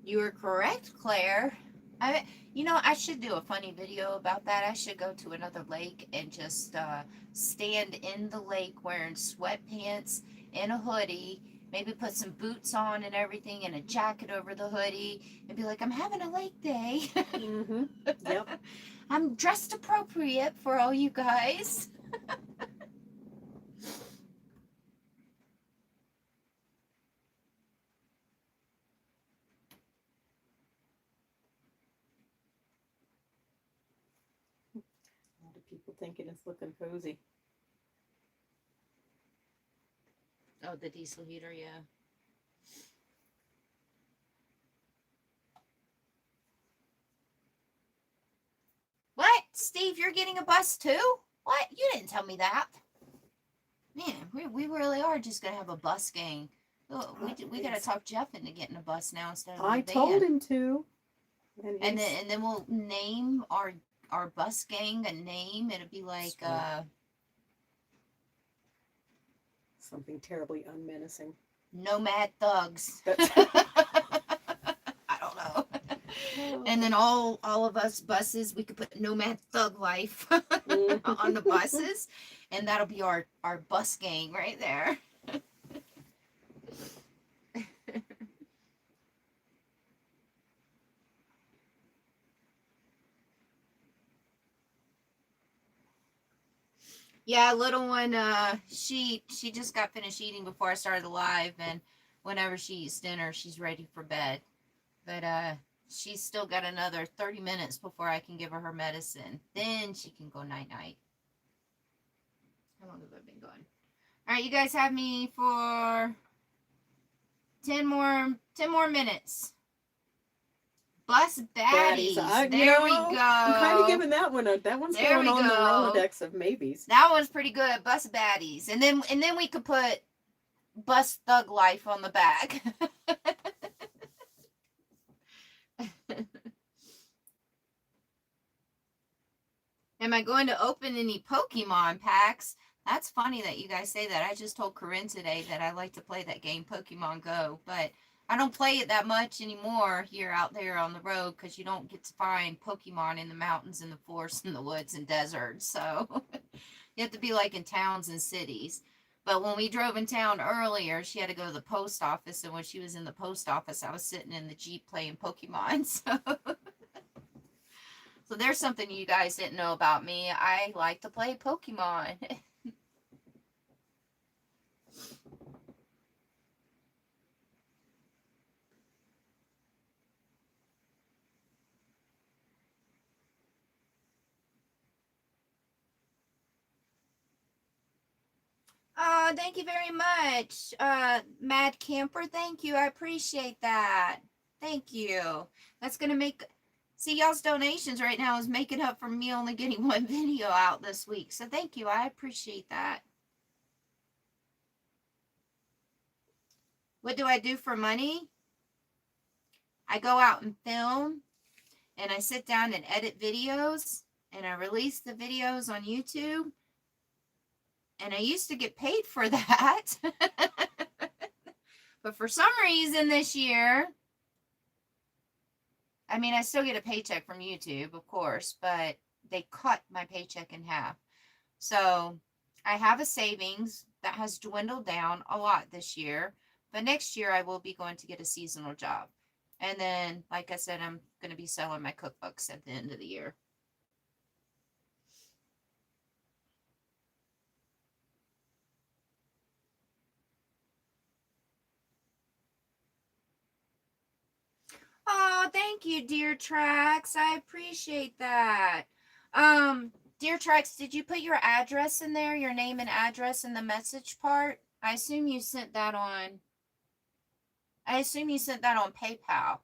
You were correct, Claire. I should do a funny video about that. I should go to another lake and just stand in the lake wearing sweatpants and a hoodie, maybe put some boots on and everything and a jacket over the hoodie and be like, I'm having a lake day. Mm-hmm. Yep. I'm dressed appropriate for all you guys. A lot of people thinking it's looking cozy. Oh, the diesel heater, yeah. What? Steve, you're getting a bus too? What? You didn't tell me that. Man, we really are just going to have a bus gang. Oh, we got to talk Jeff into getting a bus now instead of I a told van. him to. And then we'll name our bus gang a name. It'll be like, something terribly unmenacing. nomad thugs. That's I don't know. And then all of us buses, we could put nomad thug life on the buses, and that'll be our bus gang right there. Yeah, little one, she just got finished eating before I started the live, and whenever she eats dinner, she's ready for bed. But she's still got another 30 minutes before I can give her medicine. Then she can go night night. How long have I been going? All right, you guys have me for 10 more minutes. Bus baddies. There we go. I'm kind of giving that one a. That one's There going we on the go. Rolodex of maybes. That one's pretty good. Bus baddies, and then we could put bus thug life on the back. Am I going to open any Pokemon packs? That's funny that you guys say that. I just told Corinne today that I like to play that game Pokemon Go, but I don't play it that much anymore here out there on the road because you don't get to find Pokemon in the mountains and the forests and the woods and deserts. So you have to be like in towns and cities. But when we drove in town earlier, she had to go to the post office. And when she was in the post office, I was sitting in the Jeep playing Pokemon. So there's something you guys didn't know about me. I like to play Pokemon. Thank you very much. Mad Camper, thank you. I appreciate that. Thank you. That's going to make... See, y'all's donations right now is making up for me only getting one video out this week. So thank you. I appreciate that. What do I do for money? I go out and film, and I sit down and edit videos, and I release the videos on YouTube. And I used to get paid for that. But for some reason this year, I mean, I still get a paycheck from YouTube, of course, but they cut my paycheck in half. So I have a savings that has dwindled down a lot this year. But next year, I will be going to get a seasonal job. And then, like I said, I'm going to be selling my cookbooks at the end of the year. Oh, thank you, Dear Trax. I appreciate that. Dear Trax, did you put your address in there, your name and address in the message part? I assume you sent that on PayPal.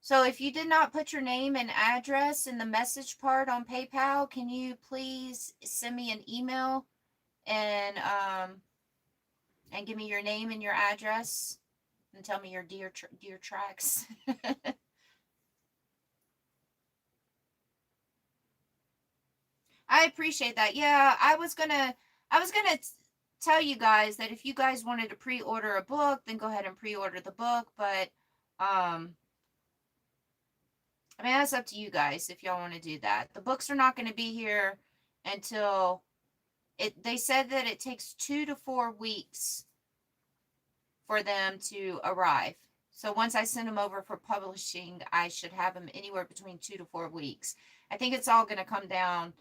So if you did not put your name and address in the message part on PayPal, can you please send me an email and give me your name and your address? And tell me your dear tracks. I appreciate that. Yeah, I was gonna tell you guys that if you guys wanted to pre-order a book, then go ahead and pre-order the book. But I mean, that's up to you guys if y'all want to do that. The books are not going to be here until they said that it takes 2 to 4 weeks for them to arrive. So once I send them over for publishing, I should have them anywhere between 2 to 4 weeks. I think it's all going to come down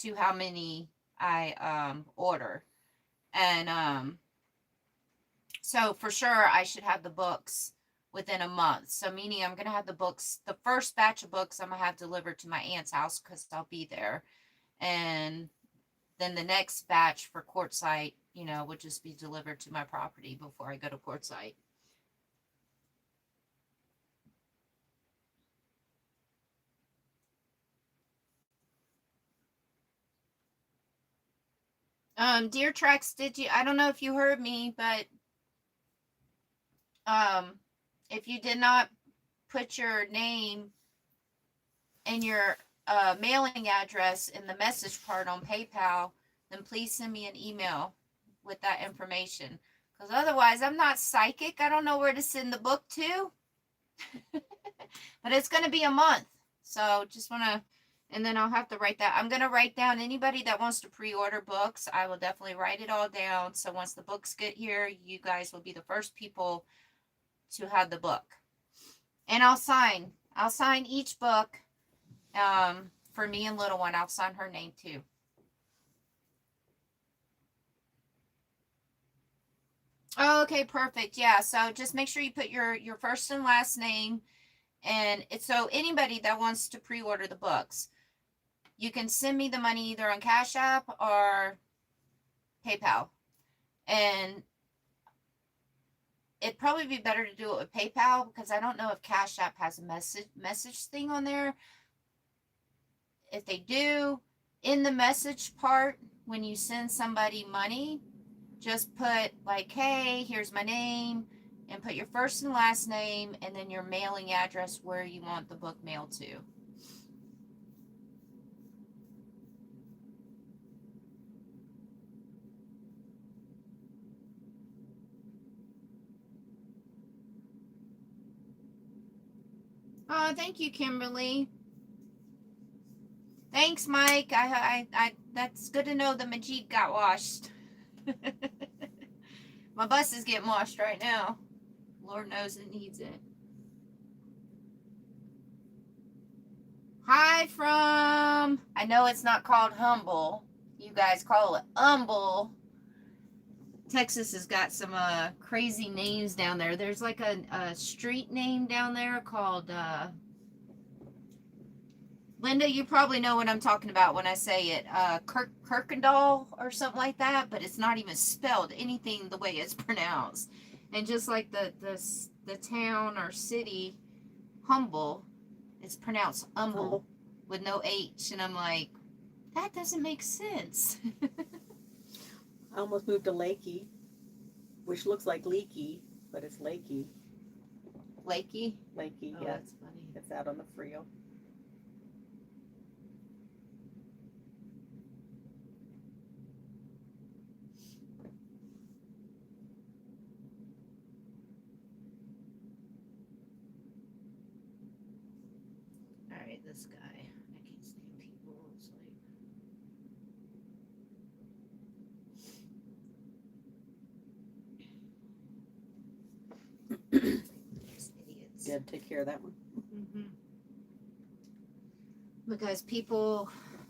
to how many I order. And so for sure, I should have the books within a month. So meaning I'm going to have the books, the first batch of books I'm going to have delivered to my aunt's house because I'll be there. And then the next batch for Quartzsite, would just be delivered to my property before I go to Quartzsite. Dear Trax, I don't know if you heard me, but if you did not put your name and your mailing address in the message part on PayPal, then please send me an email with that information. Because otherwise, I'm not psychic. I don't know where to send the book to. But it's going to be a month. So just want to, and then I'll have to write that. I'm going to write down anybody that wants to pre-order books. I will definitely write it all down. So once the books get here, you guys will be the first people to have the book. And I'll sign each book. For me and little one, I'll sign her name too. Okay, perfect. Yeah, so just make sure you put your first and last name. And it's so anybody that wants to pre-order the books, you can send me the money either on Cash App or PayPal. And it'd probably be better to do it with PayPal because I don't know if Cash App has a message thing on there. If they do, in the message part, when you send somebody money, just put like, hey, here's my name, and put your first and last name and then your mailing address where you want the book mailed to. Oh, thank you, Kimberly. Thanks, Mike. I that's good to know the Majid got washed. My bus is getting washed right now. Lord knows it needs it. Hi from, I know it's not called Humble. You guys call it Humble. Texas has got some crazy names down there. There's like a street name down there called, Linda, you probably know what I'm talking about when I say it. Kirkendall or something like that, but it's not even spelled anything the way it's pronounced. And just like the town or city, Humble, it's pronounced Humble with no H. And I'm like, that doesn't make sense. I almost moved to Lakey, which looks like Leaky, but it's Lakey. Lakey? Lakey, Oh, yeah. that's funny. It's out on the Frio. All right, this guy. I can't stand people. It's like, these idiots. Yeah, take care of that one. Mm-hmm. Because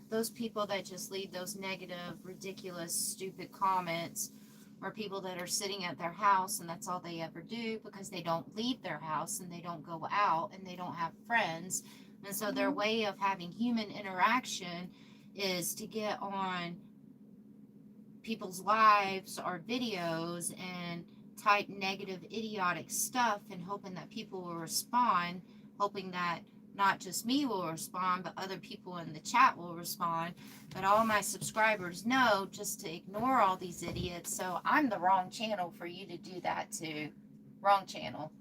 those people that just leave those negative, ridiculous, stupid comments are people that are sitting at their house and that's all they ever do because they don't leave their house and they don't go out and they don't have friends. And so their way of having human interaction is to get on people's lives or videos and type negative, idiotic stuff and hoping that people will respond, hoping that not just me will respond, but other people in the chat will respond. But all my subscribers know just to ignore all these idiots. So I'm the wrong channel for you to do that to. Wrong channel.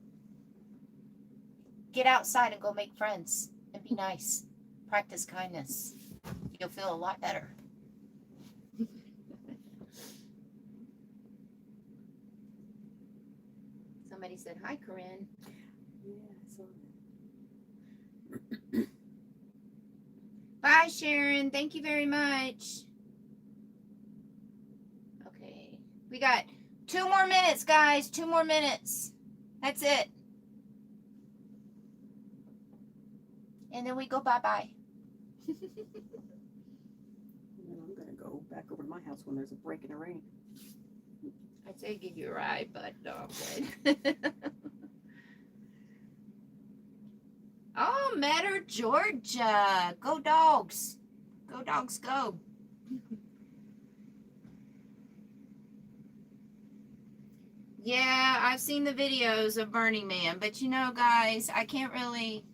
Get outside and go make friends and be nice. Practice kindness. You'll feel a lot better. Somebody said, hi, Corinne. Yeah, I saw that. Bye, Sharon. Thank you very much. Okay. We got 2 more minutes, guys. 2 more minutes. That's it. And then we go bye-bye. And then I'm going to go back over to my house when there's a break in the rain. I'd say give you a ride, but no, I'm good. Oh, Metter, Georgia. Go dogs. Go dogs, go. Yeah, I've seen the videos of Burning Man, but you know, guys, I can't really...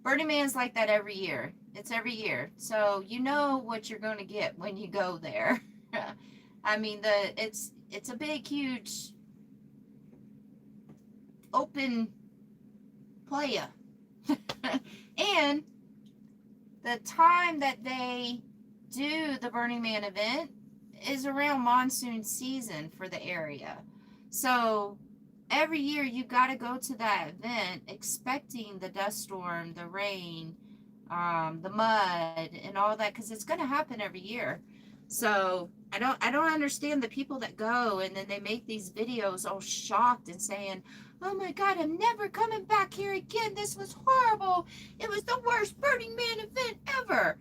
Burning Man's like that every year. It's every year. So you know what you're going to get when you go there. I mean, it's a big, huge, open playa. And the time that they do the Burning Man event is around monsoon season for the area. So every year you got to go to that event expecting the dust storm, the rain, the mud, and all that, because it's going to happen every year. So I don't understand the people that go and then they make these videos all shocked and saying, "Oh my God, I'm never coming back here again. This was horrible. It was the worst Burning Man event ever."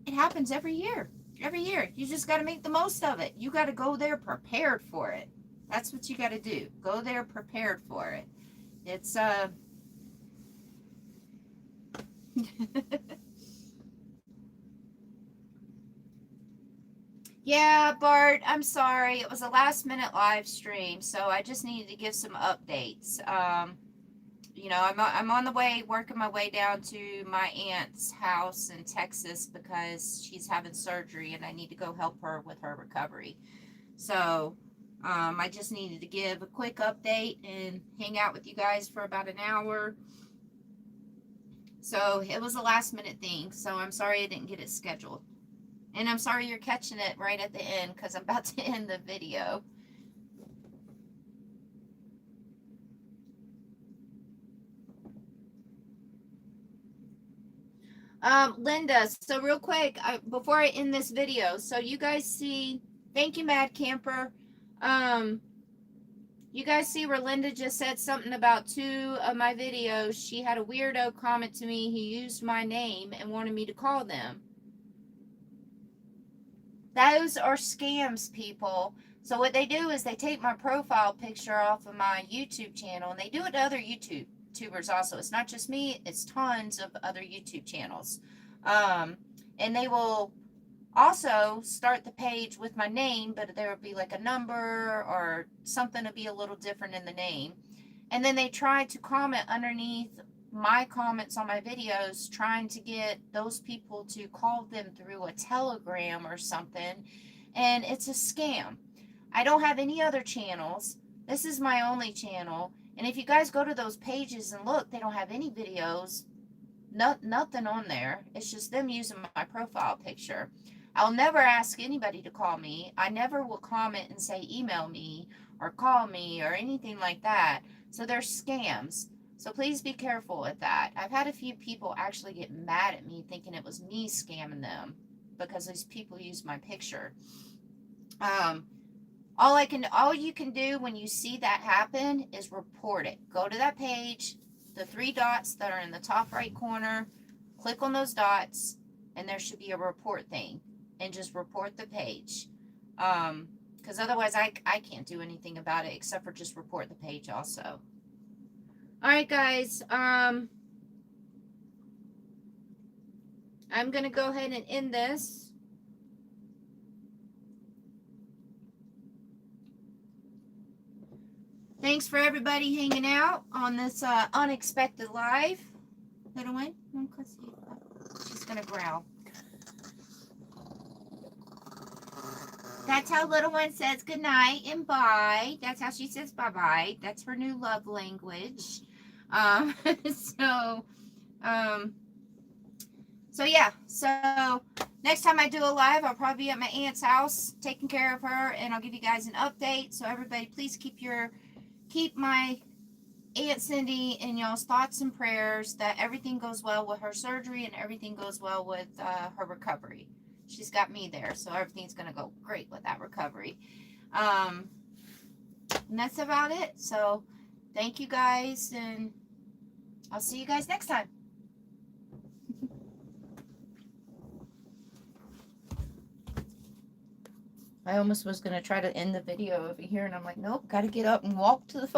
It happens every year. Every year. You just got to make the most of it. You got to go there prepared for it. That's what you got to do. Go there prepared for it. It's Yeah, Bart, I'm sorry. It was a last minute live stream, so I just needed to give some updates. I'm on the way, working my way down to my aunt's house in Texas because she's having surgery and I need to go help her with her recovery. So, I just needed to give a quick update and hang out with you guys for about an hour. So, it was a last minute thing, so I'm sorry I didn't get it scheduled. And I'm sorry you're catching it right at the end because I'm about to end the video. Linda, so real quick, before I end this video, so you guys see, thank you, Mad Camper. You guys see where Linda just said something about 2 of my videos. She had a weirdo comment to me. He used my name and wanted me to call them. Those are scams, people. So what they do is they take my profile picture off of my YouTube channel, and they do it to other YouTubers also. It's not just me, it's tons of other YouTube channels. And they will also start the page with my name, but there will be like a number or something to be a little different in the name. And then they try to comment underneath my comments on my videos, trying to get those people to call them through a Telegram or something, and it's a scam. I don't have any other channels. This is my only channel, and if you guys go to those pages and look, they don't have any videos, nothing on there. It's just them using my profile picture. I'll never ask anybody to call me. I never will comment and say email me or call me or anything like that. So they're scams. So please be careful with that. I've had a few people actually get mad at me thinking it was me scamming them because these people use my picture. All you can do when you see that happen is report it. Go to that page, the 3 dots that are in the top right corner, click on those dots, and there should be a report thing, and just report the page. Because otherwise I can't do anything about it except for just report the page also. All right, guys. I'm going to go ahead and end this. Thanks for everybody hanging out on this unexpected live. Little one, she's going to growl. That's how little one says good night and bye. That's how she says bye-bye. That's her new love language. So yeah. So next time I do a live, I'll probably be at my aunt's house taking care of her, and I'll give you guys an update. So everybody, please keep my Aunt Cindy in y'all's thoughts and prayers that everything goes well with her surgery and everything goes well with her recovery. She's got me there, so everything's going to go great with that recovery. And that's about it. So thank you guys, and I'll see you guys next time. I almost was going to try to end the video over here, and I'm like, nope, got to get up and walk to the phone.